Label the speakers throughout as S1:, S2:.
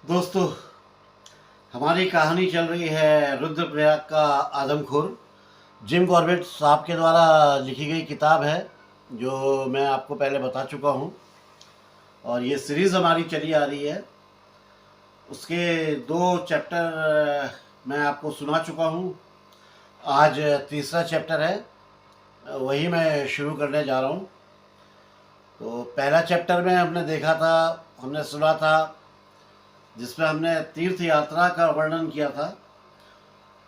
S1: दोस्तों, हमारी कहानी चल रही है रुद्रप्रयाग का आदमखोर। जिम कॉर्बेट साहब के द्वारा लिखी गई किताब है, जो मैं आपको पहले बता चुका हूँ। और ये सीरीज़ हमारी चली आ रही है। उसके 2 चैप्टर मैं आपको सुना चुका हूँ। आज तीसरा चैप्टर है, वही मैं शुरू करने जा रहा हूँ। तो पहला चैप्टर में हमने सुना था, जिसमें हमने तीर्थ यात्रा का वर्णन किया था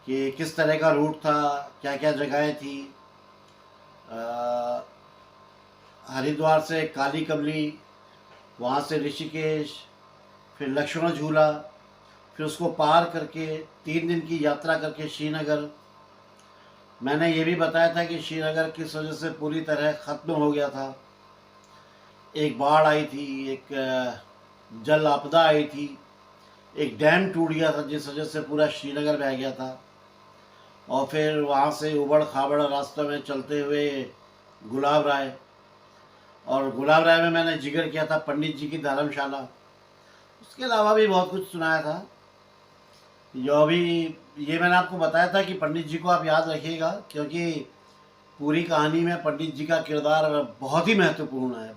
S1: कि किस तरह का रूट था, क्या क्या जगहें थी। अ, हरिद्वार से काली कमली, वहाँ से ऋषिकेश, फिर लक्ष्मण झूला, फिर उसको पार करके 3 दिन की यात्रा करके श्रीनगर। मैंने ये भी बताया था कि श्रीनगर किस वजह से पूरी तरह ख़त्म हो गया था। एक बाढ़ आई थी, एक जल आपदा आई थी, एक डैम टूट गया था जिस वजह से पूरा श्रीनगर बह गया था। और फिर वहाँ से उबड़ खाबड़ रास्तों में चलते हुए गुलाब राय, और गुलाब राय में मैंने जिक्र किया था पंडित जी की धर्मशाला। उसके अलावा भी बहुत कुछ सुनाया था। जो अभी ये मैंने आपको बताया था कि पंडित जी को आप याद रखिएगा, क्योंकि पूरी कहानी में पंडित जी का किरदार बहुत ही महत्वपूर्ण है।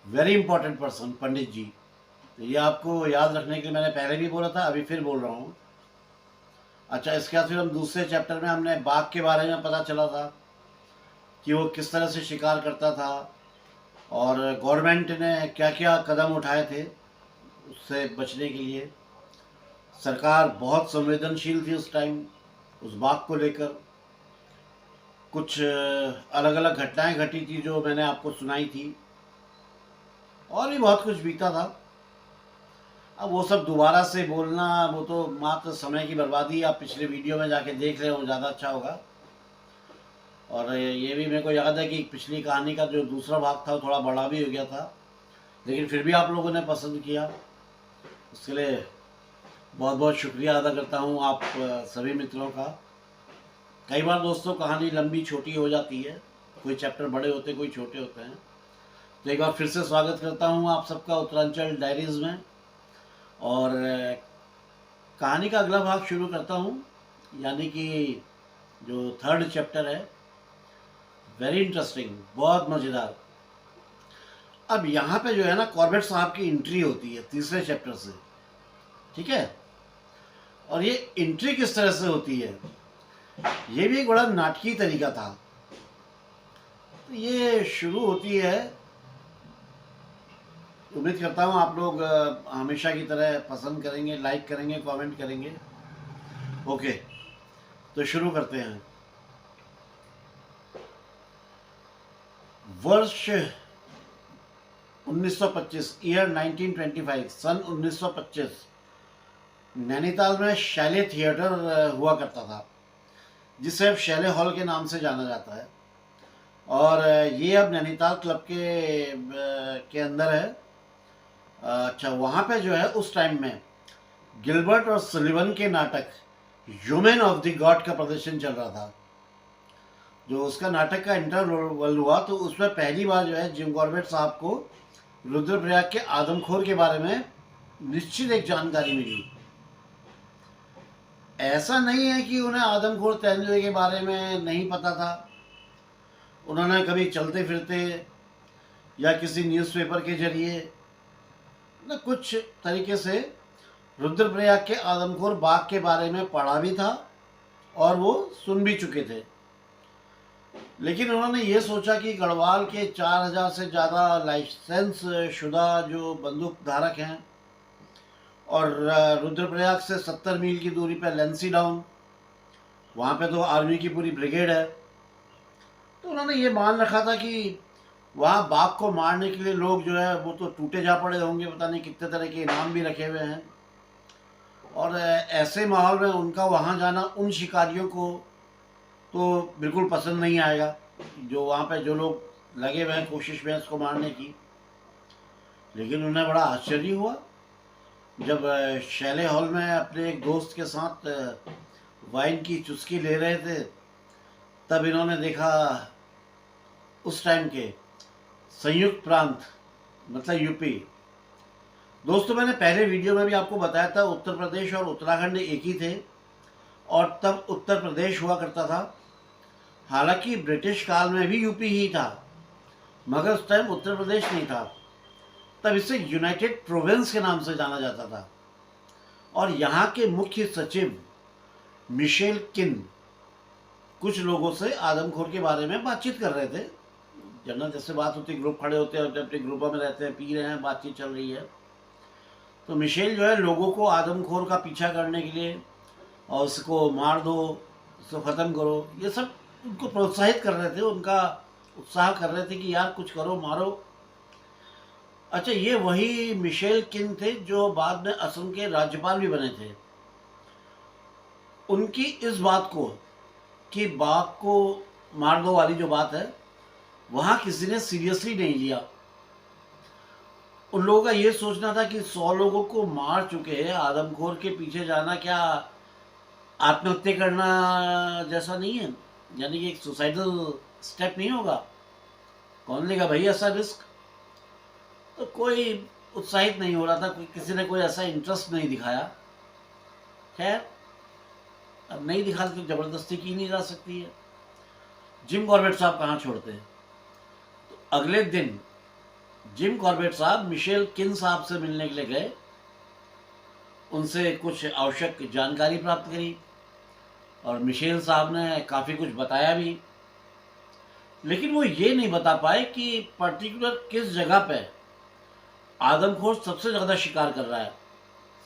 S1: वेरी इंपॉर्टेंट पर्सन पंडित जी। तो ये आपको याद रखने के लिए मैंने पहले भी बोला था, अभी फिर बोल रहा हूँ। अच्छा, इसके बाद फिर हम दूसरे चैप्टर में हमने बाघ के बारे में पता चला था कि वो किस तरह से शिकार करता था, और गवर्नमेंट ने क्या क्या कदम उठाए थे उससे बचने के लिए। सरकार बहुत संवेदनशील थी उस टाइम उस बाघ को लेकर। कुछ अलग अलग घटनाएं घटी थी जो मैंने आपको सुनाई थी, और भी बहुत कुछ बीता था। अब वो सब दोबारा से बोलना, वो तो मात्र समय की बर्बादी। आप पिछले वीडियो में जाके देख रहे हो, ज़्यादा अच्छा होगा। और ये भी मेरे को याद है कि पिछली कहानी का जो दूसरा भाग था वो थोड़ा बड़ा भी हो गया था, लेकिन फिर भी आप लोगों ने पसंद किया। उसके लिए बहुत बहुत शुक्रिया अदा करता हूँ आप सभी मित्रों का। कई बार दोस्तों कहानी लंबी छोटी हो जाती है, कोई चैप्टर बड़े होते कोई छोटे होते हैं। तो एक बार फिर से स्वागत करता हूँ आप सबका उत्तरांचल डायरीज़ में। और कहानी का अगला भाग शुरू करता हूँ, यानी कि जो 3rd चैप्टर है। वेरी इंटरेस्टिंग, बहुत मज़ेदार। अब यहाँ पे जो है ना, कॉर्बेट साहब की एंट्री होती है तीसरे चैप्टर से, ठीक है। और ये एंट्री किस तरह से होती है, ये भी एक बड़ा नाटकीय तरीका था। तो ये शुरू होती है, उम्मीद करता हूँ आप लोग हमेशा की तरह पसंद करेंगे, लाइक करेंगे, कमेंट करेंगे। ओके, तो शुरू करते हैं। वर्ष 1925, ईयर 1925, सन 1925, नैनीताल में शैले थिएटर हुआ करता था, जिसे अब शैले हॉल के नाम से जाना जाता है। और ये अब नैनीताल क्लब के अंदर है। अच्छा, वहाँ पे जो है उस टाइम में गिलबर्ट और सलिवन के नाटक ह्यूमन ऑफ द गॉड का प्रदर्शन चल रहा था। जो उसका नाटक का इंटरवल हुआ, तो उसमें पहली बार जो है जिम कॉर्बेट साहब को रुद्रप्रयाग के आदमखोर के बारे में निश्चित एक जानकारी मिली। ऐसा नहीं है कि उन्हें आदमखोर तेंदुए के बारे में नहीं पता था। उन्होंने कभी चलते फिरते या किसी न्यूज़पेपर के जरिए न कुछ तरीके से रुद्रप्रयाग के आदमखोर बाघ के बारे में पढ़ा भी था, और वो सुन भी चुके थे। लेकिन उन्होंने ये सोचा कि गढ़वाल के 4000 से ज़्यादा लाइसेंस शुदा जो बंदूक धारक हैं, और रुद्रप्रयाग से 70 मील की दूरी पर लेंसी डाउन, वहाँ पे तो आर्मी की पूरी ब्रिगेड है। तो उन्होंने ये मान रखा था कि वहाँ बाघ को मारने के लिए लोग जो है वो तो टूटे जा पड़े होंगे, पता नहीं कितने तरह के इनाम भी रखे हुए हैं। और ऐसे माहौल में उनका वहाँ जाना उन शिकारियों को तो बिल्कुल पसंद नहीं आएगा, जो वहाँ पे जो लोग लगे हुए हैं कोशिश में इसको मारने की। लेकिन उन्हें बड़ा आश्चर्य हुआ जब शैले हॉल में अपने एक दोस्त के साथ वाइन की चुस्की ले रहे थे। तब इन्होंने देखा उस टाइम के संयुक्त प्रांत, मतलब यूपी, दोस्तों, मैंने पहले वीडियो में भी आपको बताया था उत्तर प्रदेश और उत्तराखंड एक ही थे, और तब उत्तर प्रदेश हुआ करता था। हालांकि ब्रिटिश काल में भी यूपी ही था, मगर उस टाइम उत्तर प्रदेश नहीं था। तब इसे यूनाइटेड प्रोविंस के नाम से जाना जाता था। और यहाँ के मुख्य सचिव मिशेल किन कुछ लोगों से आदमखोर के बारे में बातचीत कर रहे थे। जनरल जैसे बात होती, ग्रुप खड़े होते हैं, अपने ग्रुपों में रहते हैं, पी रहे हैं, बातचीत चल रही है। तो मिशेल जो है लोगों को आदमखोर का पीछा करने के लिए, और उसको मार दो, उसको ख़त्म करो, ये सब उनको प्रोत्साहित कर रहे थे, उनका उत्साह कर रहे थे कि यार कुछ करो, मारो। अच्छा, ये वही मिशेल किन थे जो बाद में असम के राज्यपाल भी बने थे। उनकी इस बात को कि बाघ को मार दो वाली जो बात है, वहाँ किसी ने सीरियसली नहीं लिया। उन लोगों का ये सोचना था कि 100 लोगों को मार चुके हैं, आदमखोर के पीछे जाना क्या आत्महत्या करना जैसा नहीं है, यानी कि एक सुसाइडल स्टेप नहीं होगा। कौन लेगा भाई ऐसा रिस्क। तो कोई उत्साहित नहीं हो रहा था, किसी ने कोई ऐसा इंटरेस्ट नहीं दिखाया। खैर, अब नहीं दिखा तो जबरदस्ती की नहीं जा सकती है। जिम कॉर्बेट साहब कहाँ छोड़ते हैं। तो अगले दिन जिम कॉर्बेट साहब मिशेल किन साहब से मिलने के लिए गए, उनसे कुछ आवश्यक जानकारी प्राप्त करी, और मिशेल साहब ने काफ़ी कुछ बताया भी। लेकिन वो ये नहीं बता पाए कि पर्टिकुलर किस जगह पे आदमखोर सबसे ज़्यादा शिकार कर रहा है,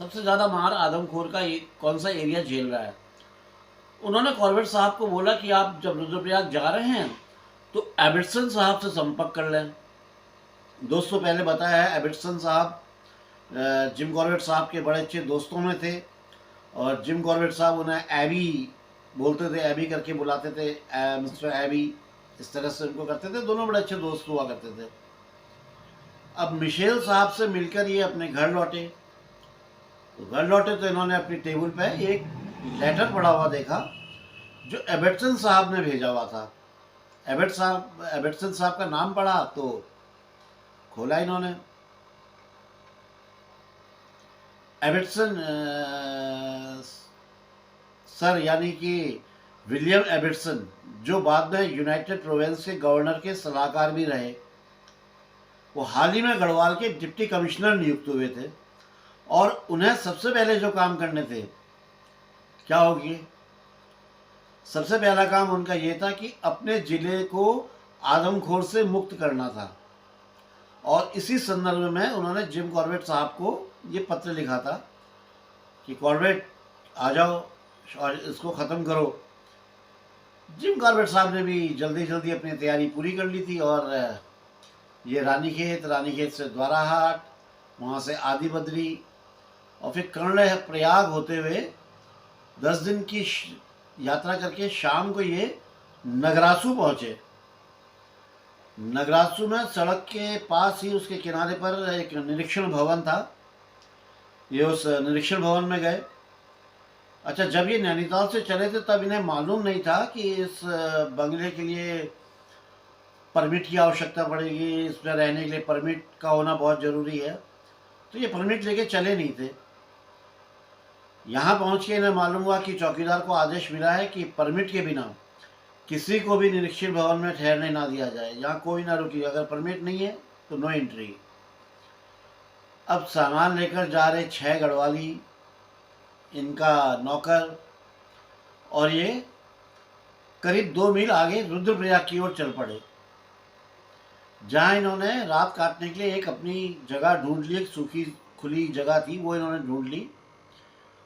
S1: सबसे ज़्यादा मार आदमखोर का कौन सा एरिया झेल रहा है। उन्होंने कॉर्बेट साहब को बोला कि आप जब रुद्रप्रयाग जा रहे हैं तो एबिटसन साहब से संपर्क कर लें। दोस्तों, पहले बताया है, एबिटसन साहब जिम कॉर्बेट साहब के बड़े अच्छे दोस्तों में थे, और जिम कॉर्बेट साहब उन्हें एबी बोलते थे, एबी करके बुलाते थे, मिस्टर एबी, इस तरह से उनको करते थे। दोनों बड़े अच्छे दोस्त हुआ करते थे। अब मिशेल साहब से मिलकर ये अपने घर लौटे। तो घर लौटे तो इन्होंने अपनी टेबल पे एक लेटर पड़ा हुआ देखा जो एबटसन साहब ने भेजा हुआ था। एबटसन साहब का नाम पढ़ा तो खोला इन्होंने। एबटसन सर, यानी कि विलियम एबटसन, जो बाद में यूनाइटेड प्रोविंस के गवर्नर के सलाहकार भी रहे, वो हाल ही में गढ़वाल के डिप्टी कमिश्नर नियुक्त हुए थे। और उन्हें सबसे पहले जो काम करने थे, क्या होगी, सबसे पहला काम उनका ये था कि अपने ज़िले को आदमखोर से मुक्त करना था। और इसी संदर्भ में उन्होंने जिम कॉर्बेट साहब को ये पत्र लिखा था कि कॉर्बेट आ जाओ और इसको ख़त्म करो। जिम कॉर्बेट साहब ने भी जल्दी जल्दी अपनी तैयारी पूरी कर ली थी, और ये रानीखेत से द्वाराहाट, वहाँ से आदि बद्री, और फिर कर्ण प्रयाग होते हुए 10 दिन की यात्रा करके शाम को ये नगरासू पहुँचे। नगरासू में सड़क के पास ही उसके किनारे पर एक निरीक्षण भवन था। ये उस निरीक्षण भवन में गए। अच्छा, जब ये नैनीताल से चले थे तब इन्हें मालूम नहीं था कि इस बंगले के लिए परमिट की आवश्यकता पड़ेगी, इसमें रहने के लिए परमिट का होना बहुत ज़रूरी है। तो ये परमिट लेके चले नहीं थे। यहाँ पहुँच के इन्हें मालूम हुआ कि चौकीदार को आदेश मिला है कि परमिट के बिना किसी को भी निरीक्षण भवन में ठहरने ना दिया जाए, यहाँ कोई ना रुकी, अगर परमिट नहीं है तो नो एंट्री। अब सामान लेकर जा रहे 6 गढ़वाली, इनका नौकर, और ये करीब 2 मील आगे रुद्रप्रयाग की ओर चल पड़े, जहाँ इन्होंने रात काटने के लिए एक अपनी जगह ढूंढ ली। एक सूखी खुली जगह थी, वो इन्होंने ढूंढ ली।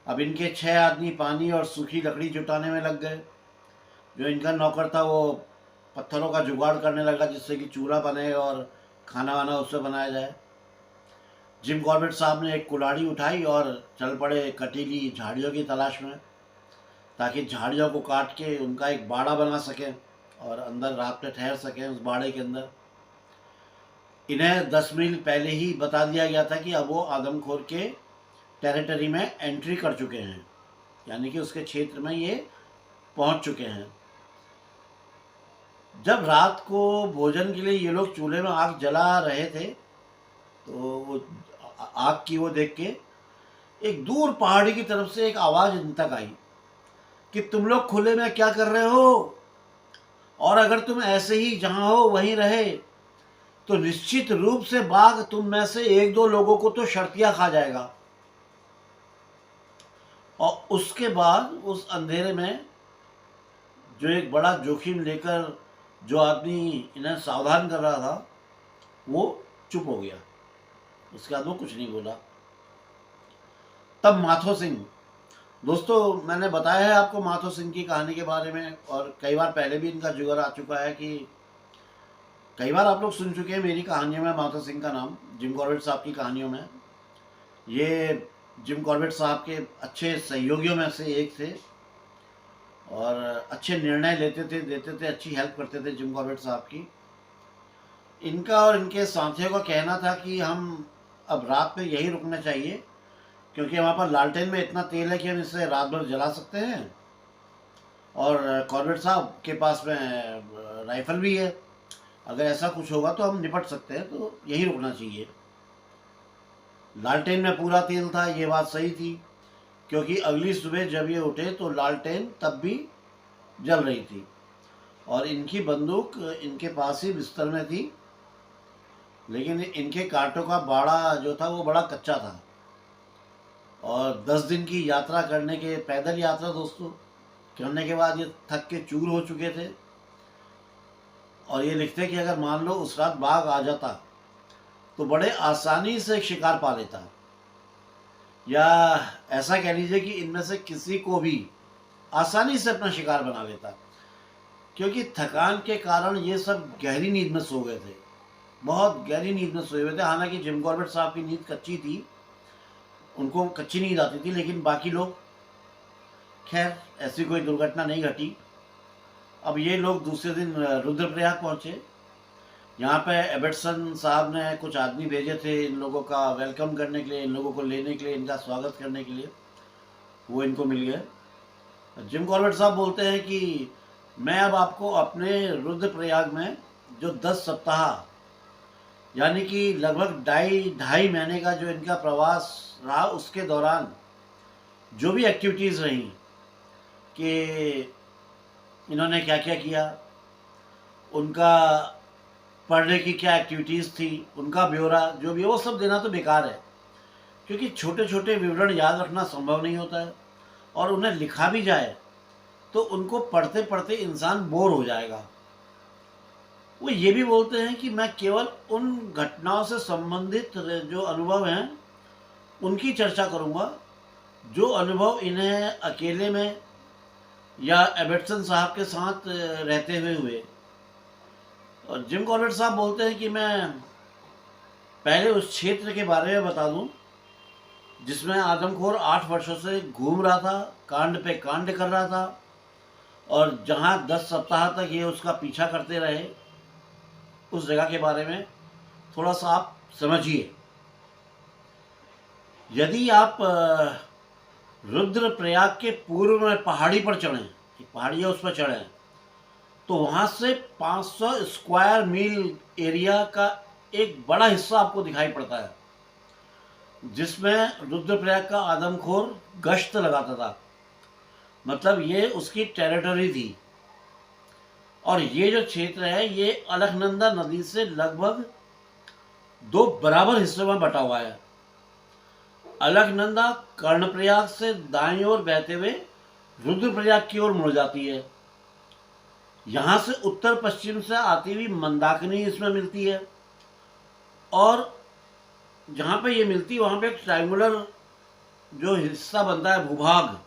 S1: अब इनके 6 आदमी पानी और सूखी लकड़ी जुटाने में लग गए। जो इनका नौकर था वो पत्थरों का जुगाड़ करने लगा जिससे कि चूल्हा बने और खाना वाना उससे बनाया जाए। जिम कॉर्बेट साहब ने एक कुल्हाड़ी उठाई और चल पड़े कटीली झाड़ियों की तलाश में, ताकि झाड़ियों को काट के उनका एक बाड़ा बना सकें और अंदर रात में ठहर सकें उस बाड़े के अंदर। इन्हें 10 मील पहले ही बता दिया गया था कि अब वो आदमखोर के टेरिटरी में एंट्री कर चुके हैं, यानी कि उसके क्षेत्र में ये पहुंच चुके हैं। जब रात को भोजन के लिए ये लोग चूल्हे में आग जला रहे थे तो वो आग की वो देख के एक दूर पहाड़ी की तरफ से एक आवाज़ इन तक आई कि तुम लोग खुले में क्या कर रहे हो, और अगर तुम ऐसे ही जहाँ हो वहीं रहे तो निश्चित रूप से बाघ तुम में से एक दो लोगों को तो शर्तिया खा जाएगा। और उसके बाद उस अंधेरे में जो एक बड़ा जोखिम लेकर जो आदमी इन्हें सावधान कर रहा था वो चुप हो गया। उसके बाद वो कुछ नहीं बोला। तब माथो सिंह, दोस्तों मैंने बताया है आपको माथो सिंह की कहानी के बारे में, और कई बार पहले भी इनका जिक्र आ चुका है कि कई बार आप लोग सुन चुके हैं मेरी कहानियों में माथो सिंह का नाम, जिम कॉर्बेट साहब की कहानियों में। ये जिम कॉर्बेट साहब के अच्छे सहयोगियों में से एक थे और अच्छे निर्णय लेते थे, देते थे, अच्छी हेल्प करते थे जिम कॉर्बेट साहब की। इनका और इनके साथियों का कहना था कि हम अब रात में यहीं रुकना चाहिए, क्योंकि हमारे पास लालटेन में इतना तेल है कि हम इसे रात भर जला सकते हैं, और कॉर्बेट साहब के पास में राइफल भी है, अगर ऐसा कुछ होगा तो हम निपट सकते हैं, तो यहीं रुकना चाहिए। लालटेन में पूरा तेल था, ये बात सही थी, क्योंकि अगली सुबह जब ये उठे तो लालटेन तब भी जल रही थी और इनकी बंदूक इनके पास ही बिस्तर में थी, लेकिन इनके कांटों का बाड़ा जो था वो बड़ा कच्चा था। और 10 दिन की यात्रा करने के, पैदल यात्रा दोस्तों करने के बाद ये थक के चूर हो चुके थे, और ये लिखते कि अगर मान लो उस रात बाघ आ जाता तो बड़े आसानी से शिकार पा लेता, या ऐसा कह लीजिए कि इनमें से किसी को भी आसानी से अपना शिकार बना लेता, क्योंकि थकान के कारण ये सब गहरी नींद में सो गए थे, बहुत गहरी नींद में सोए हुए थे। हालांकि जिम कॉर्बेट साहब की नींद कच्ची थी, उनको कच्ची नींद आती थी, लेकिन बाकी लोग, खैर ऐसी कोई दुर्घटना नहीं घटी। अब ये लोग दूसरे दिन रुद्रप्रयाग पहुँचे। यहाँ पे एबर्टसन साहब ने कुछ आदमी भेजे थे इन लोगों का वेलकम करने के लिए, इन लोगों को लेने के लिए, इनका स्वागत करने के लिए। वो इनको मिल गए। जिम कॉर्बेट साहब बोलते हैं कि मैं अब आपको अपने रुद्रप्रयाग में जो 10 सप्ताह यानी कि लगभग ढाई महीने का जो इनका प्रवास रहा, उसके दौरान जो भी एक्टिविटीज़ रहीं कि इन्होंने क्या क्या किया, उनका पढ़ने की क्या एक्टिविटीज़ थी, उनका ब्यौरा जो भी, वो सब देना तो बेकार है, क्योंकि छोटे छोटे विवरण याद रखना संभव नहीं होता है, और उन्हें लिखा भी जाए तो उनको पढ़ते पढ़ते इंसान बोर हो जाएगा। वो ये भी बोलते हैं कि मैं केवल उन घटनाओं से संबंधित जो अनुभव हैं उनकी चर्चा करूँगा जो अनुभव इन्हें अकेले में या एबर्टसन साहब के साथ रहते हुए हुए। और जिम कॉर्बेट साहब बोलते हैं कि मैं पहले उस क्षेत्र के बारे में बता दूं जिसमें आदमखोर 8 वर्षों से घूम रहा था, कांड पे कांड कर रहा था, और जहां 10 सप्ताह तक ये उसका पीछा करते रहे, उस जगह के बारे में थोड़ा सा आप समझिए। यदि आप रुद्रप्रयाग के पूर्व में पहाड़ी पर चढ़ें, पहाड़ी है उस पर चढ़ें, तो वहाँ से 500 स्क्वायर मील एरिया का एक बड़ा हिस्सा आपको दिखाई पड़ता है, जिसमें रुद्रप्रयाग का आदमखोर गश्त लगाता था, मतलब ये उसकी टेरिटरी थी। और ये जो क्षेत्र है ये अलकनंदा नदी से लगभग 2 बराबर हिस्सों में बटा हुआ है। अलकनंदा कर्णप्रयाग से दाईं ओर बहते हुए रुद्रप्रयाग की ओर मुड़ जाती है। यहाँ से उत्तर पश्चिम से आती हुई मंदाकिनी इसमें मिलती है, और जहाँ पे ये मिलती है वहाँ पे एक ट्रायंगुलर जो हिस्सा बनता है भूभाग,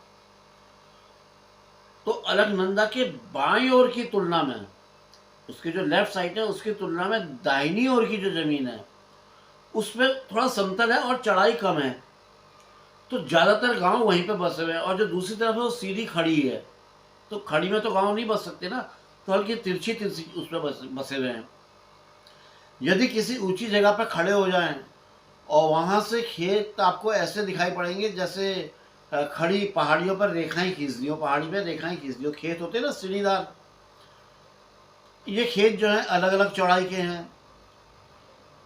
S1: तो अलकनंदा के बाईं ओर की तुलना में, उसकी जो लेफ्ट साइड है उसकी तुलना में दाहिनी ओर की जो ज़मीन है उसमें थोड़ा समतल है और चढ़ाई कम है, तो ज़्यादातर गांव वहीं पे बसे हुए हैं। और जो दूसरी तरफ है वो सीधी खड़ी है, तो खड़ी में तो गांव नहीं बस सकते ना, तो हल्की तिरछी तिरछी उस पर बसे हुए हैं। यदि किसी ऊंची जगह पर खड़े हो जाएं और वहाँ से खेत आपको ऐसे दिखाई पड़ेंगे जैसे खड़ी पहाड़ियों पर रेखाएं खींच दी हो, पहाड़ी पे रेखाएं खींच दी हो, खेत होते हैं ना सीढ़ीदार, ये खेत जो है अलग अलग चौड़ाई के हैं।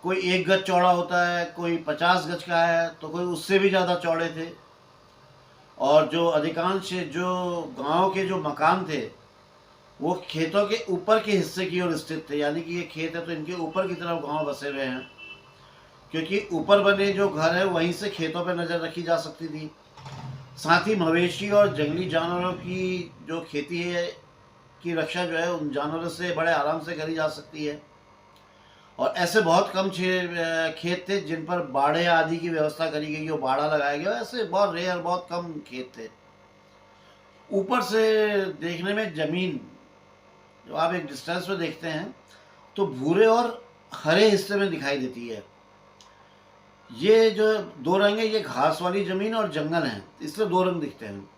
S1: कोई 1 गज चौड़ा होता है, कोई 50 गज का है, तो कोई उससे भी ज़्यादा चौड़े थे। और जो अधिकांश जो गांव के जो मकान थे वो खेतों के ऊपर के हिस्से की ओर स्थित थे, यानी कि ये खेत है तो इनके ऊपर की तरफ गांव बसे हुए हैं, क्योंकि ऊपर बने जो घर है वहीं से खेतों पर नज़र रखी जा सकती थी। साथ ही मवेशी और जंगली जानवरों की जो खेती है की रक्षा जो है उन जानवरों से बड़े आराम से करी जा सकती है। और ऐसे बहुत कम खेत थे जिन पर बाड़े आदि की व्यवस्था करी गई हो, बाड़ा लगाया गया, ऐसे बहुत रेयर, बहुत कम खेत थे। ऊपर से देखने में ज़मीन जो आप एक डिस्टेंस में देखते हैं तो भूरे और हरे हिस्से में दिखाई देती है। ये जो दो रंग है, ये घास वाली ज़मीन और जंगल हैं, इसलिए दो रंग दिखते हैं।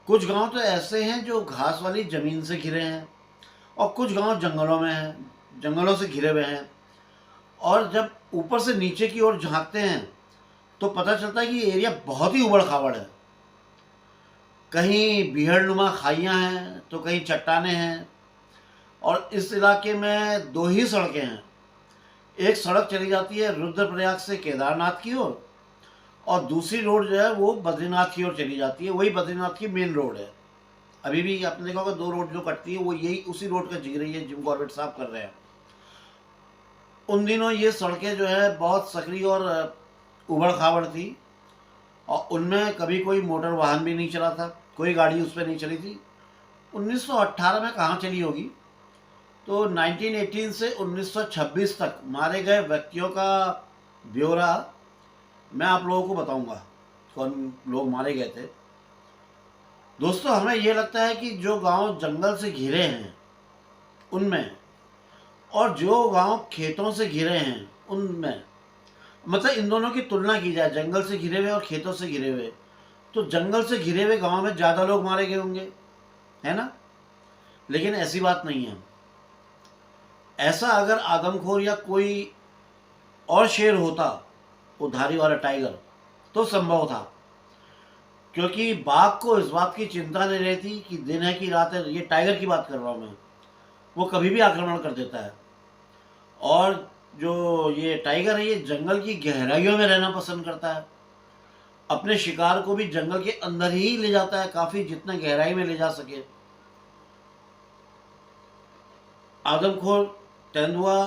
S1: कुछ गांव तो ऐसे हैं जो घास वाली ज़मीन से घिरे हैं और कुछ गांव जंगलों में हैं, जंगलों से घिरे हुए हैं। और जब ऊपर से नीचे की ओर झांकते हैं तो पता चलता है कि ये एरिया बहुत ही उबड़ खाबड़ है। कहीं बीहड़नुमा खाइयाँ हैं तो कहीं चट्टाने हैं। और इस इलाके में दो ही सड़कें हैं। एक सड़क चली जाती है रुद्रप्रयाग से केदारनाथ की ओर और दूसरी रोड जो है वो बद्रीनाथ की ओर चली जाती है। वही बद्रीनाथ की मेन रोड है। अभी भी आपने देखा होगा दो रोड जो कटती है वो यही उसी रोड का जिक्र है जिम कॉर्बेट साहब कर रहे हैं। उन दिनों ये सड़कें जो है बहुत सकरी और उबड़ खाबड़ थी और उनमें कभी कोई मोटर वाहन भी नहीं चला था, कोई गाड़ी उस पर नहीं चली थी। 1918 में कहाँ चली होगी, तो 1918 से 1926 तक मारे गए व्यक्तियों का ब्यौरा मैं आप लोगों को बताऊंगा कौन लोग मारे गए थे। दोस्तों, हमें ये लगता है कि जो गांव जंगल से घिरे हैं उनमें और जो गांव खेतों से घिरे हैं उनमें, मतलब इन दोनों की तुलना की जाए, जंगल से घिरे हुए और खेतों से घिरे हुए, तो जंगल से घिरे हुए गांव में ज़्यादा लोग मारे गए होंगे, है ना। लेकिन ऐसी बात नहीं है। ऐसा अगर आदमखोर या कोई और शेर होता, उधारी वाला टाइगर, तो संभव था, क्योंकि बाघ को इस बात की चिंता नहीं रहती कि दिन है कि रात है। ये टाइगर की बात कर रहा हूँ मैं, वो कभी भी आक्रमण कर देता है। और जो ये टाइगर है ये जंगल की गहराइयों में रहना पसंद करता है। अपने शिकार को भी जंगल के अंदर ही ले जाता है, काफ़ी जितना गहराई में ले जा सके। आदमखोर तेंदुआ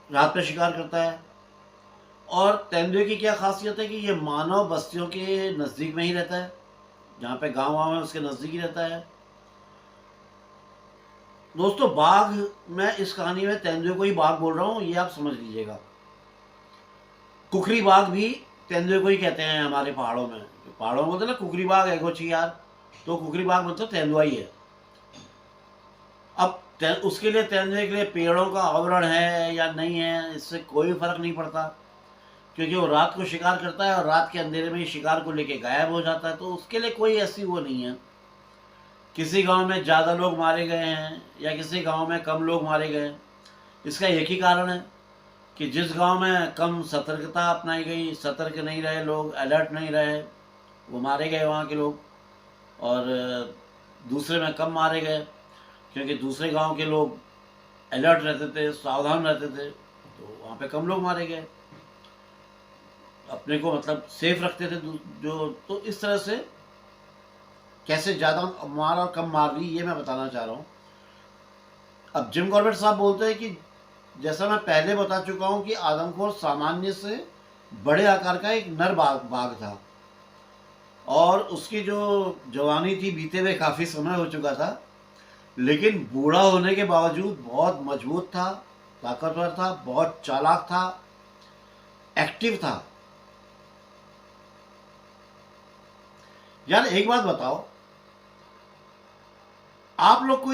S1: रात में शिकार करता है और तेंदुए की क्या खासियत है कि ये मानव बस्तियों के नज़दीक में ही रहता है, जहाँ पे गांव वाँव है उसके नज़दीक ही रहता है। दोस्तों, बाघ, मैं इस कहानी में तेंदुए को ही बाघ बोल रहा हूँ, ये आप समझ लीजिएगा। कुकरी बाघ भी तेंदुए को ही कहते हैं हमारे पहाड़ों में। पहाड़ों में बोलते ना कुकरी बाघ है गोची यार, तो कुकरी बाघ मतलब तेंदुआ ही है। अब उसके लिए तेंदुए के लिए पेड़ों का आवरण है या नहीं है, इससे कोई फर्क नहीं पड़ता, क्योंकि वो रात को शिकार करता है और रात के अंधेरे में ही शिकार को लेके गायब हो जाता है। तो उसके लिए कोई ऐसी वो नहीं है। किसी गांव में ज़्यादा लोग मारे गए हैं या किसी गांव में कम लोग मारे गए हैं, इसका एक ही कारण है कि जिस गांव में कम सतर्कता अपनाई गई, सतर्क नहीं रहे लोग, अलर्ट नहीं रहे, वो मारे गए वहाँ के लोग। और दूसरे में कम मारे गए क्योंकि दूसरे गांव के लोग अलर्ट रहते थे, सावधान रहते थे, तो वहाँ पे कम लोग मारे गए। अपने को मतलब सेफ रखते थे जो। तो इस तरह से कैसे ज़्यादा मार और कम मार ली, ये मैं बताना चाह रहा हूँ। अब जिम कॉर्बेट साहब बोलते हैं कि जैसा मैं पहले बता चुका हूँ कि आदमखोर सामान्य से बड़े आकार का एक नर बाघ था और उसकी जो जवानी थी बीते हुए काफ़ी समय हो चुका था, लेकिन बूढ़ा होने के बावजूद बहुत मजबूत था, ताकतवर था, बहुत चालाक था, एक्टिव था। यार एक बात बताओ, आप लोग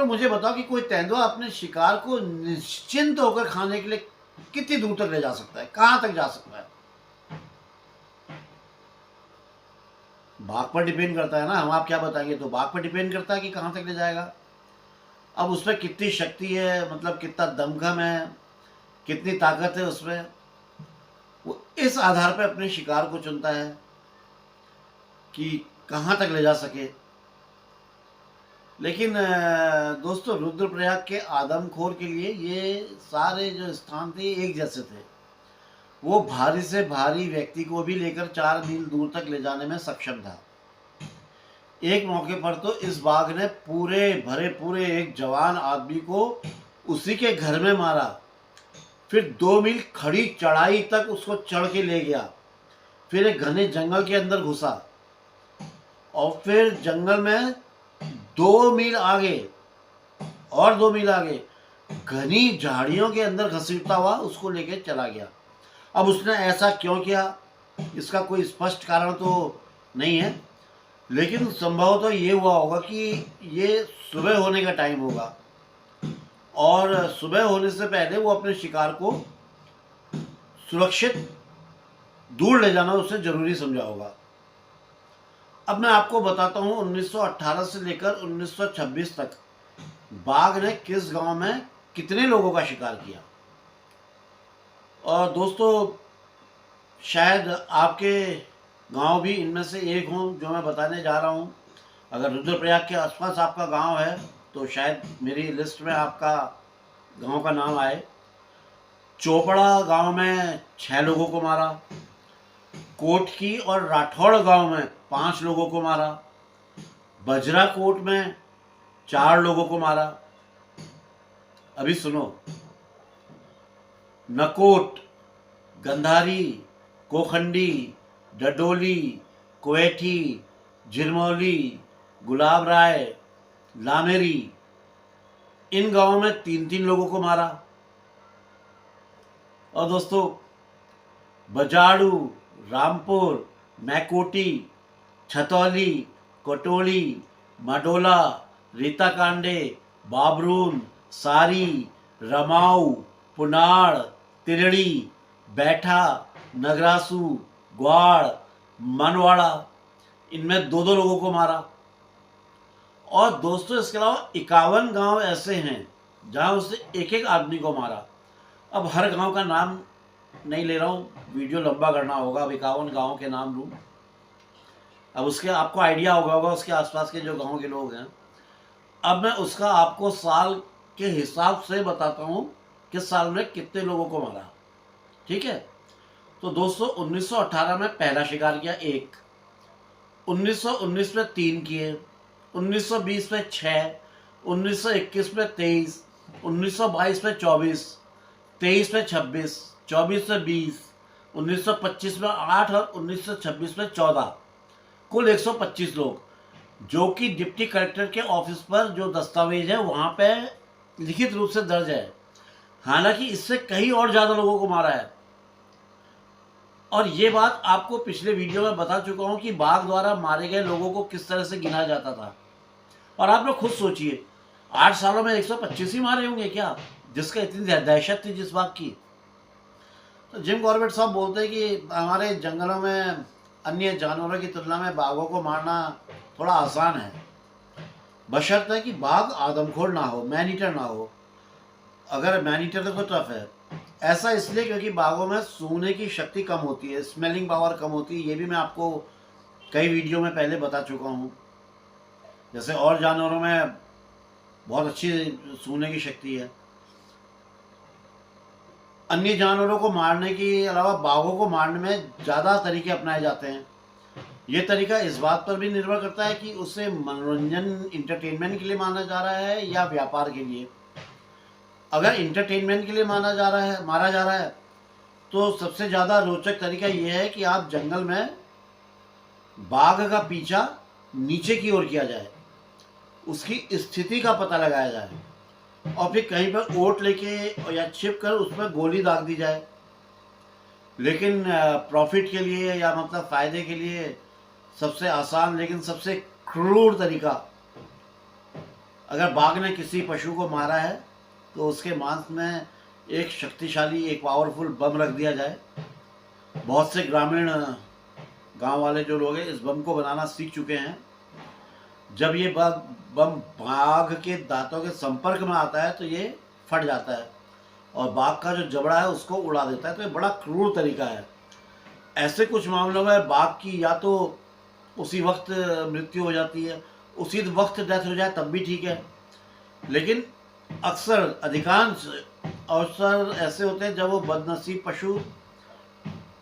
S1: मुझे बताओ कि कोई तेंदुआ अपने शिकार को निश्चिंत होकर खाने के लिए कितनी दूर तक ले जा सकता है, कहां तक जा सकता है? बाघ पर डिपेंड करता है ना, हम आप क्या बताएंगे, तो बाघ पर डिपेंड करता है कि कहां तक ले जाएगा। अब उसमें कितनी शक्ति है, मतलब कितना दमखम है, कितनी ताकत है उसमें, वो इस आधार पर अपने शिकार को चुनता है कि कहां तक ले जा सके। लेकिन दोस्तों रुद्रप्रयाग के आदमखोर के लिए ये सारे जो स्थान थे एक जैसे थे। वो भारी से भारी व्यक्ति को भी लेकर 4 मील दूर तक ले जाने में सक्षम था। एक मौके पर तो इस बाघ ने पूरे भरे पूरे एक जवान आदमी को उसी के घर में मारा, फिर 2 मील खड़ी चढ़ाई तक उसको चढ़ के ले गया, फिर एक घने जंगल के अंदर घुसा और फिर जंगल में 2 मील आगे और 2 मील आगे घनी झाड़ियों के अंदर घसीटता हुआ उसको लेके चला गया। अब उसने ऐसा क्यों किया, इसका कोई स्पष्ट कारण तो नहीं है, लेकिन संभव तो ये हुआ होगा कि ये सुबह होने का टाइम होगा और सुबह होने से पहले वो अपने शिकार को सुरक्षित दूर ले जाना उसे जरूरी समझा होगा। अब मैं आपको बताता हूँ 1918 से लेकर 1926 तक बाघ ने किस गांव में कितने लोगों का शिकार किया। और दोस्तों शायद आपके गांव भी इनमें से एक हों जो मैं बताने जा रहा हूं। अगर रुद्रप्रयाग के आसपास आपका गांव है तो शायद मेरी लिस्ट में आपका गांव का नाम आए। चोपड़ा गांव में 6 लोगों को मारा, कोटकी और राठौड़ गांव में 5 लोगों को मारा, बजराकोट में 4 लोगों को मारा। अभी सुनो, नकोट, गंधारी, कोखंडी, डडोली, कोएठी, झिरमौली, गुलाब राय, लामेरी, इन गांवों में 3-3 लोगों को मारा। और दोस्तों बजाड़ू, रामपुर, मैकोटी, छतौली, कोटोली, मडोला, रीताकांडे, बाबरून, सारी, रमाऊ, पुनाड़, तिरड़ी, बैठा, नगरासू, ग्वाड़, मनवाड़ा, इनमें 2-2 लोगों को मारा। और दोस्तों इसके अलावा 51 गांव ऐसे हैं जहां उसने एक आदमी को मारा। अब हर गांव का नाम नहीं ले रहा हूँ, वीडियो लंबा करना होगा। अब 51 गाँव के नाम लूँ, अब उसके आपको आइडिया होगा उसके आसपास के जो गांव के लोग हैं। अब मैं उसका आपको साल के हिसाब से बताता हूँ किस साल में कितने लोगों को मारा, ठीक है। तो दोस्तों 1918 में पहला शिकार किया 1, 1919 में 3 किए, 1920 में 6, 1921 में 23, 1922 में 24, 23 में 26, 24 में 20, 1925 में 8 और 1926 में 14, कुल 125 लोग, जो कि डिप्टी कलेक्टर के ऑफिस पर जो दस्तावेज है वहाँ पे लिखित रूप से दर्ज है। हालांकि इससे कहीं और ज़्यादा लोगों को मारा है। और ये बात आपको पिछले वीडियो में बता चुका हूँ कि बाघ द्वारा मारे गए लोगों को किस तरह से गिना जाता था। और आप लोग खुद सोचिए, 8 सालों में 125 ही मारे होंगे क्या, जिसका इतनी दहशत थी जिस बाघ की। तो जिम कॉर्बेट साहब बोलते हैं कि हमारे जंगलों में अन्य जानवरों की तुलना में बाघों को मारना थोड़ा आसान है, बशर्ते कि बाघ आदमखोर ना हो, मैन ईटर ना हो। अगर मैन ईटर तो टफ है। ऐसा इसलिए क्योंकि बाघों में सूंघने की शक्ति कम होती है, स्मेलिंग पावर कम होती है। ये भी मैं आपको कई वीडियो में पहले बता चुका हूँ। जैसे और जानवरों में बहुत अच्छी सूंघने की शक्ति है। अन्य जानवरों को मारने के अलावा बाघों को मारने में ज़्यादा तरीके अपनाए जाते हैं। ये तरीका इस बात पर भी निर्भर करता है कि उसे मनोरंजन, इंटरटेनमेंट के लिए माना जा रहा है या व्यापार के लिए। अगर इंटरटेनमेंट के लिए मारा जा रहा है तो सबसे ज़्यादा रोचक तरीका यह है कि आप जंगल में बाघ का पीछा नीचे की ओर किया जाए, उसकी स्थिति का पता लगाया जाए और फिर कहीं पर ओट लेके या छिप कर उसमें गोली दाग दी जाए। लेकिन प्रॉफिट के लिए या मतलब फ़ायदे के लिए सबसे आसान लेकिन सबसे क्रूर तरीका, अगर बाघ ने किसी पशु को मारा है तो उसके मांस में एक शक्तिशाली, एक पावरफुल बम रख दिया जाए। बहुत से ग्रामीण गांव वाले जो लोग हैं इस बम को बनाना सीख चुके हैं। जब ये बम बाघ के दांतों के संपर्क में आता है तो ये फट जाता है और बाघ का जो जबड़ा है उसको उड़ा देता है। तो ये बड़ा क्रूर तरीका है। ऐसे कुछ मामलों में बाघ की या तो उसी वक्त मृत्यु हो जाती है उसी वक्त डेथ हो जाए तब भी ठीक है, लेकिन अक्सर अधिकांश अवसर ऐसे होते हैं जब वो बदनसीब पशु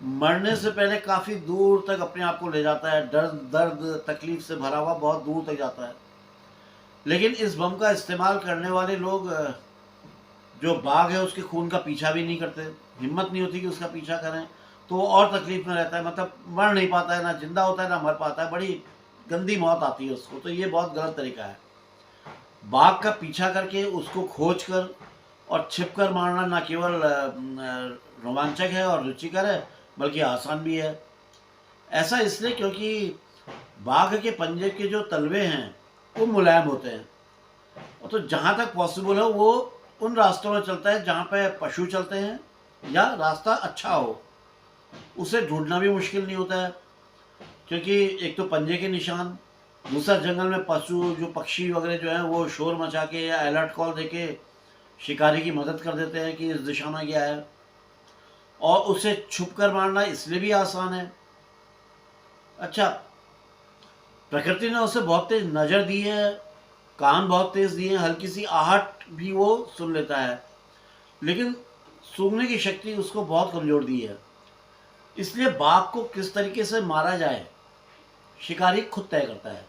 S1: मरने से पहले काफ़ी दूर तक अपने आप को ले जाता है, दर्द दर्द तकलीफ से भरा हुआ बहुत दूर तक जाता है। लेकिन इस बम का इस्तेमाल करने वाले लोग जो बाघ है उसके खून का पीछा भी नहीं करते, हिम्मत नहीं होती कि उसका पीछा करें, तो वो और तकलीफ में रहता है, मतलब मर नहीं पाता है, ना जिंदा होता है ना मर पाता है, बड़ी गंदी मौत आती है उसको। तो ये बहुत गलत तरीका है। बाघ का पीछा करके उसको खोज कर और छिप कर मारना ना केवल रोमांचक है और रुचिकर है, बल्कि आसान भी है। ऐसा इसलिए क्योंकि बाघ के पंजे के जो तलवे हैं वो मुलायम होते हैं, और तो जहाँ तक पॉसिबल हो वो उन रास्तों में चलता है जहाँ पे पशु चलते हैं या रास्ता अच्छा हो। उसे ढूंढना भी मुश्किल नहीं होता है, क्योंकि एक तो पंजे के निशान, दूसरा जंगल में पशु जो पक्षी वगैरह जो हैं वो शोर मचा के या अलर्ट कॉल देके शिकारी की मदद कर देते हैं कि इस दिशा में गया है, और उसे छुप कर मारना इसलिए भी आसान है। अच्छा, प्रकृति ने उसे बहुत तेज नज़र दी है, कान बहुत तेज दिए हैं, हल्की सी आहट भी वो सुन लेता है, लेकिन सूंघने की शक्ति उसको बहुत कमज़ोर दी है। इसलिए बाघ को किस तरीके से मारा जाए शिकारी खुद तय करता है।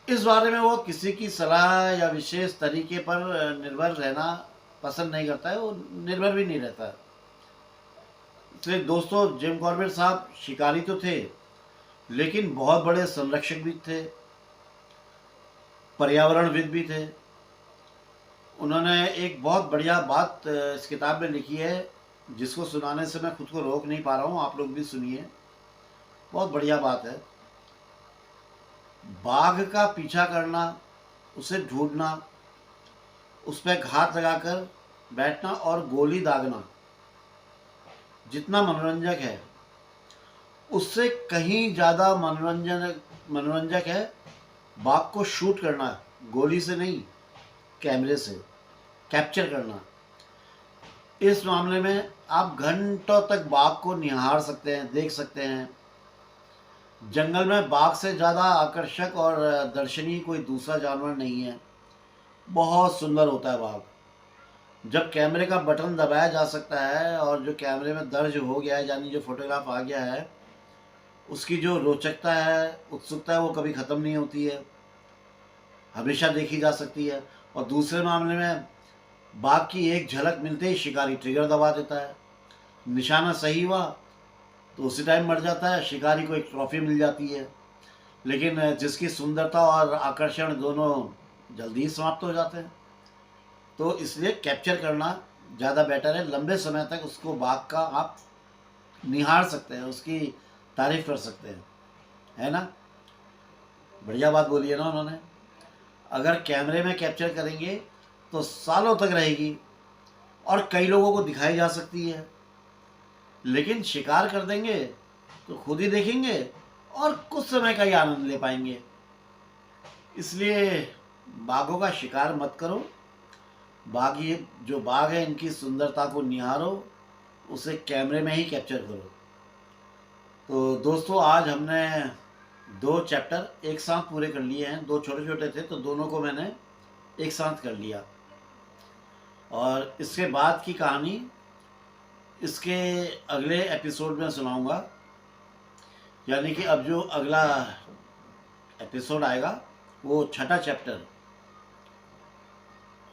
S1: इस बारे में वो किसी की सलाह या विशेष तरीके पर निर्भर रहना पसंद नहीं करता है, वो निर्भर भी नहीं रहता है। इसलिए दोस्तों, जिम कॉर्बेट साहब शिकारी तो थे, लेकिन बहुत बड़े संरक्षक भी थे, पर्यावरणविद भी थे। उन्होंने एक बहुत बढ़िया बात इस किताब में लिखी है, जिसको सुनाने से मैं खुद को रोक नहीं पा रहा हूँ, आप लोग भी सुनिए। बहुत बढ़िया बात है। बाघ का पीछा करना, उसे ढूंढना, उस पर घात लगाकर बैठना और गोली दागना जितना मनोरंजक है, उससे कहीं ज़्यादा मनोरंजक है बाघ को शूट करना, गोली से नहीं, कैमरे से कैप्चर करना। इस मामले में आप घंटों तक बाघ को निहार सकते हैं, देख सकते हैं। जंगल में बाघ से ज़्यादा आकर्षक और दर्शनीय कोई दूसरा जानवर नहीं है। बहुत सुंदर होता है बाघ। जब कैमरे का बटन दबाया जा सकता है और जो कैमरे में दर्ज हो गया है, यानी जो फोटोग्राफ आ गया है, उसकी जो रोचकता है, उत्सुकता है, वो कभी ख़त्म नहीं होती है, हमेशा देखी जा सकती है। और दूसरे मामले में बाघ की एक झलक मिलते ही शिकारी ट्रिगर दबा देता है, निशाना सही हुआ तो उसी टाइम मर जाता है, शिकारी को एक ट्रॉफी मिल जाती है। लेकिन जिसकी सुंदरता और आकर्षण दोनों जल्दी ही समाप्त हो जाते हैं। तो इसलिए कैप्चर करना ज़्यादा बेटर है। लंबे समय तक उसको बाघ का आप निहार सकते हैं, उसकी तारीफ कर सकते हैं, है ना। बढ़िया बात बोली है ना उन्होंने। अगर कैमरे में कैप्चर करेंगे तो सालों तक रहेगी और कई लोगों को दिखाई जा सकती है, लेकिन शिकार कर देंगे तो खुद ही देखेंगे और कुछ समय का ही आनंद ले पाएंगे। इसलिए बाघों का शिकार मत करो। बाघी जो बाघ है, इनकी सुंदरता को निहारो, उसे कैमरे में ही कैप्चर करो। तो दोस्तों, आज हमने 2 चैप्टर एक साथ पूरे कर लिए हैं। 2 छोटे छोटे थे तो दोनों को मैंने एक साथ कर लिया, और इसके बाद की कहानी इसके अगले एपिसोड में सुनाऊंगा। यानी कि अब जो अगला एपिसोड आएगा वो 6ठा चैप्टर,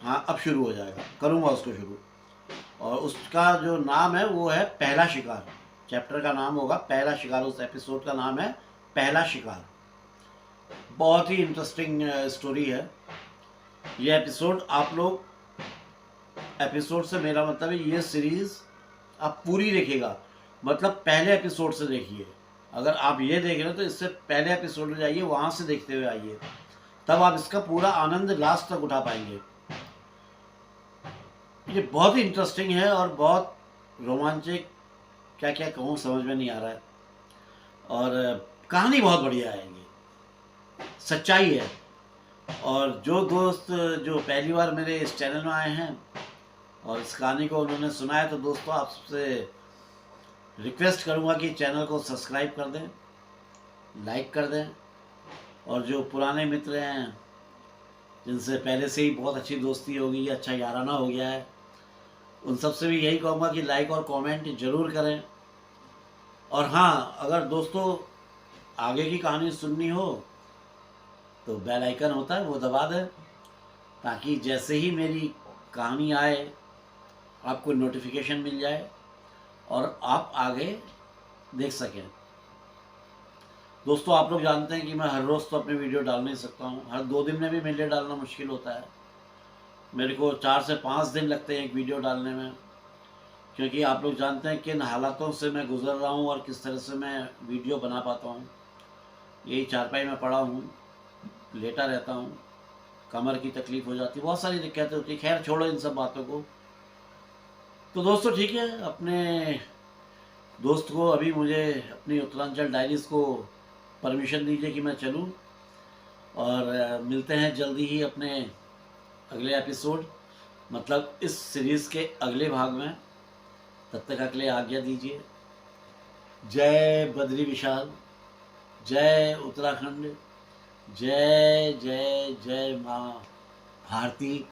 S1: हाँ, अब शुरू हो जाएगा, करूँगा उसको शुरू। और उसका जो नाम है वो है पहला शिकार। चैप्टर का नाम होगा पहला शिकार, उस एपिसोड का नाम है पहला शिकार। बहुत ही इंटरेस्टिंग स्टोरी है ये एपिसोड। आप लोग, एपिसोड से मेरा मतलब है ये सीरीज़ आप पूरी देखिएगा, मतलब पहले एपिसोड से देखिए। अगर आप ये देख रहे हो तो इससे पहले एपिसोड में जाइए, वहाँ से देखते हुए आइए, तब आप इसका पूरा आनंद लास्ट तक उठा पाएंगे। ये बहुत ही इंटरेस्टिंग है और बहुत रोमांचक, क्या क्या कहूँ समझ में नहीं आ रहा है। और कहानी बहुत बढ़िया है, ये सच्चाई है। और जो दोस्त जो पहली बार मेरे इस चैनल में आए हैं और इस कहानी को उन्होंने सुना है, तो दोस्तों आप सबसे रिक्वेस्ट करूँगा कि चैनल को सब्सक्राइब कर दें, लाइक कर दें और जो पुराने मित्र हैं जिनसे पहले से ही बहुत अच्छी दोस्ती हो गई है, अच्छा याराना हो गया है, उन सब से भी यही कहूँगा कि लाइक और कमेंट ज़रूर करें। और हाँ, अगर दोस्तों आगे की कहानी सुननी हो तो बेल आइकन होता है वो दबा दें, ताकि जैसे ही मेरी कहानी आए आपको नोटिफिकेशन मिल जाए और आप आगे देख सकें। दोस्तों आप लोग जानते हैं कि मैं हर रोज़ तो अपनी वीडियो डाल नहीं सकता हूँ, हर 2 दिन में भी मेरे लिए डालना मुश्किल होता है। मेरे को 4 से 5 दिन लगते हैं एक वीडियो डालने में, क्योंकि आप लोग जानते हैं किन हालातों से मैं गुज़र रहा हूँ और किस तरह से मैं वीडियो बना पाता हूँ। यही चारपाई में पड़ा हूँ, लेटा रहता हूँ, कमर की तकलीफ़ हो जाती है, बहुत सारी दिक्कतें होती है। खैर छोड़ो इन सब बातों को। तो दोस्तों ठीक है, अपने दोस्त को अभी मुझे अपनी उत्तरांचल डायरीज़ को परमिशन दीजिए कि मैं चलूँ, और मिलते हैं जल्दी ही अपने अगले एपिसोड, मतलब इस सीरीज़ के अगले भाग में। तब तक के लिए आज्ञा दीजिए। जय बद्री विशाल, जय उत्तराखंड, जय जय जय माँ भारती।